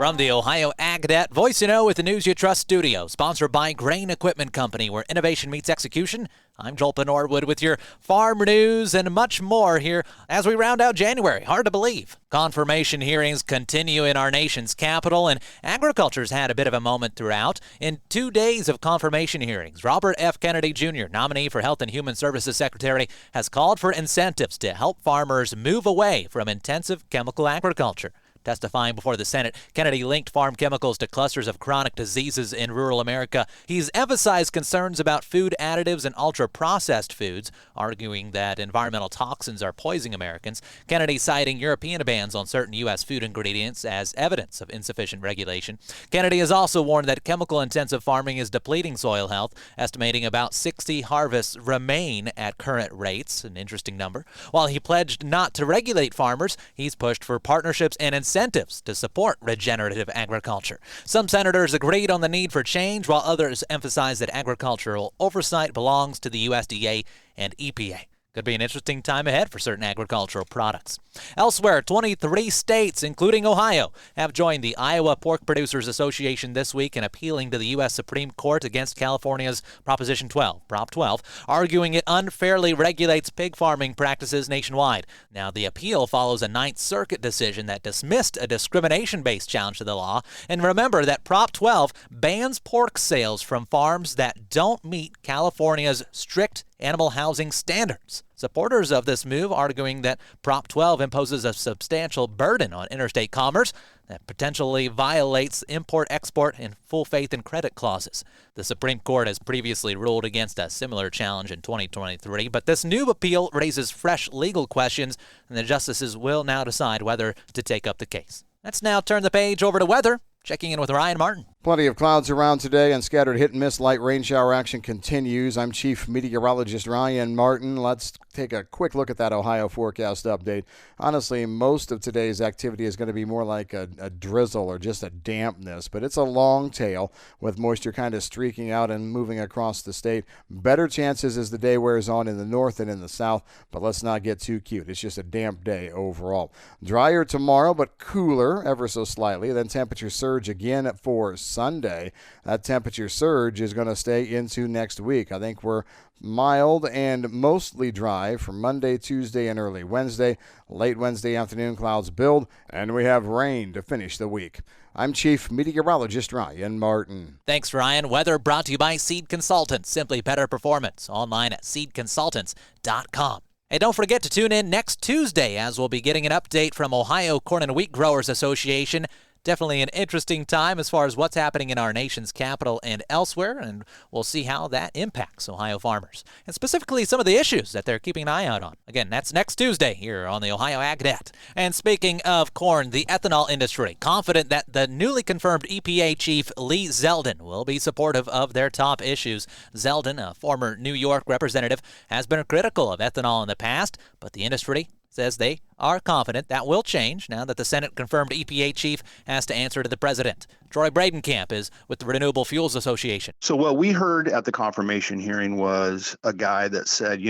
From the Ohio AgNet Voice You Know with the News You Trust studio, sponsored by Grain Equipment Company, where innovation meets execution. I'm Joel Norwood with your farm news and much more here as we round out January. Hard to believe. Confirmation hearings continue in our nation's capital, and agriculture's had a bit of a moment throughout. In 2 days of confirmation hearings, Robert F. Kennedy Jr., nominee for Health and Human Services Secretary, has called for incentives to help farmers move away from intensive chemical agriculture. Testifying before the Senate, Kennedy linked farm chemicals to clusters of chronic diseases in rural America. He's emphasized concerns about food additives and ultra-processed foods, arguing that environmental toxins are poisoning Americans. Kennedy citing European bans on certain U.S. food ingredients as evidence of insufficient regulation. Kennedy has also warned that chemical-intensive farming is depleting soil health, estimating about 60 harvests remain at current rates, an interesting number. While he pledged not to regulate farmers, he's pushed for partnerships and incentives to support regenerative agriculture. Some senators agreed on the need for change, while others emphasized that agricultural oversight belongs to the USDA and EPA. Could be an interesting time ahead for certain agricultural products. Elsewhere, 23 states, including Ohio, have joined the Iowa Pork Producers Association this week in appealing to the U.S. Supreme Court against California's Proposition 12, Prop 12, arguing it unfairly regulates pig farming practices nationwide. Now, the appeal follows a Ninth Circuit decision that dismissed a discrimination-based challenge to the law. And remember that Prop 12 bans pork sales from farms that don't meet California's strict animal housing standards. Supporters of this move arguing that Prop 12 imposes a substantial burden on interstate commerce that potentially violates import-export and full faith and credit clauses. The Supreme Court has previously ruled against a similar challenge in 2023, but this new appeal raises fresh legal questions, and the justices will now decide whether to take up the case. Let's now turn the page over to weather. Checking in with Ryan Martin. Plenty of clouds around today and scattered hit and miss. Light rain shower action continues. I'm Chief Meteorologist Ryan Martin. Let's take a quick look at that Ohio forecast update. Honestly, most of today's activity is going to be more like a drizzle or just a dampness, but it's a long tail with moisture kind of streaking out and moving across the state. Better chances as the day wears on in the north and in the south, but let's not get too cute. It's just a damp day overall. Drier tomorrow, but cooler ever so slightly. Then temperature surge again for Sunday. That temperature surge is going to stay into next week. I think we're mild and mostly dry for Monday, Tuesday, and early Wednesday. Late Wednesday afternoon, clouds build, and we have rain to finish the week. I'm Chief Meteorologist Ryan Martin. Thanks, Ryan. Weather brought to you by Seed Consultants. Simply better performance. Online at seedconsultants.com. Hey, don't forget to tune in next Tuesday as we'll be getting an update from Ohio Corn and Wheat Growers Association. Definitely an interesting time as far as what's happening in our nation's capital and elsewhere, and we'll see how that impacts Ohio farmers, and specifically some of the issues that they're keeping an eye out on. Again, that's next Tuesday here on the Ohio AgNet. And speaking of corn, the ethanol industry, confident that the newly confirmed EPA chief Lee Zeldin will be supportive of their top issues. Zeldin, a former New York representative, has been critical of ethanol in the past, but the industry says they are confident that will change now that the Senate-confirmed EPA chief has to answer to the president. Troy Bradenkamp is with the Renewable Fuels Association. So what we heard at the confirmation hearing was a guy that said,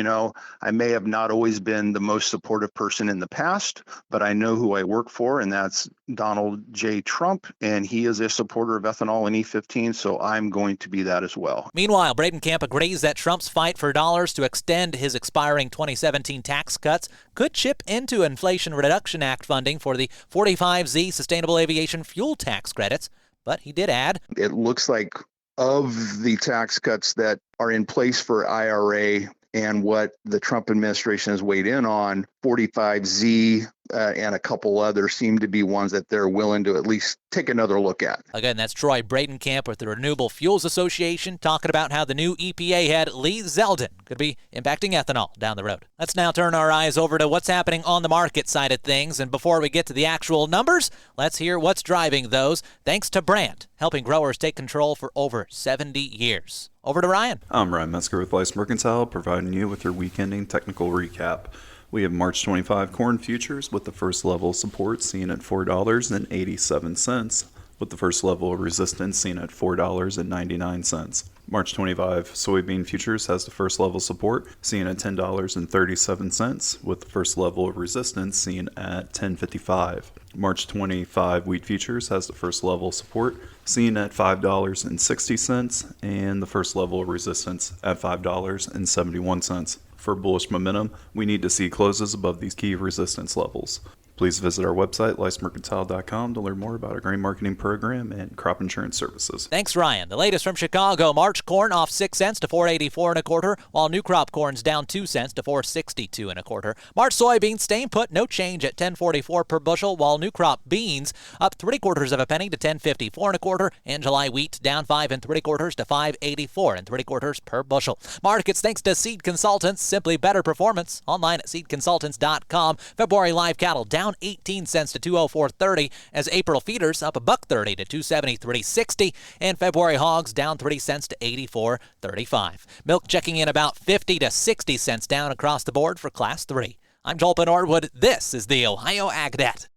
I may have not always been the most supportive person in the past, but I know who I work for, and that's Donald J. Trump, and he is a supporter of ethanol and E15, so I'm going to be that as well. Meanwhile, Bradenkamp agrees that Trump's fight for dollars to extend his expiring 2017 tax cuts could chip into Inflation Reduction Act funding for the 45Z Sustainable Aviation Fuel tax credits. But he did add, it looks like of the tax cuts that are in place for IRA and what the Trump administration has weighed in on, 45Z and a couple others seem to be ones that they're willing to at least take another look at. Again, that's Troy Bradenkamp with the Renewable Fuels Association talking about how the new EPA head Lee Zeldin could be impacting ethanol down the road. Let's now turn our eyes over to what's happening on the market side of things. And before we get to the actual numbers, let's hear what's driving those. Thanks to Brandt, helping growers take control for over 70 years. Over to Ryan. I'm Ryan Metzger with Weiss Mercantile, providing you with your week-ending technical recap. We have March 25 corn futures with the first level of support seen at $4.87, with the first level of resistance seen at $4.99. March 25 soybean futures has the first level support seen at $10.37 with the first level of resistance seen at $10.55. March 25 wheat futures has the first level support seen at $5.60 and the first level of resistance at $5.71. For bullish momentum, we need to see closes above these key resistance levels. Please visit our website, licemercantile.com, to learn more about our grain marketing program and crop insurance services. Thanks, Ryan. The latest from Chicago: March corn off 6 cents to $4.84 1/4, while new crop corn's down 2 cents to $4.62 1/4. March soybeans staying put, no change at $10.44 per bushel, while new crop beans up 3/4 penny to $10.54 1/4, and July wheat down 5 3/4 to $5.84 3/4 per bushel. Markets thanks to Seed Consultants, simply better performance. Online at seedconsultants.com. February live cattle down 18 cents to $204.30 as April feeders up $1.30 to $273.60, and February hogs down 3 cents to $84.35. Milk checking in about 50 to 60 cents down across the board for Class 3. I'm Joel Norwood. This is the Ohio AgNet.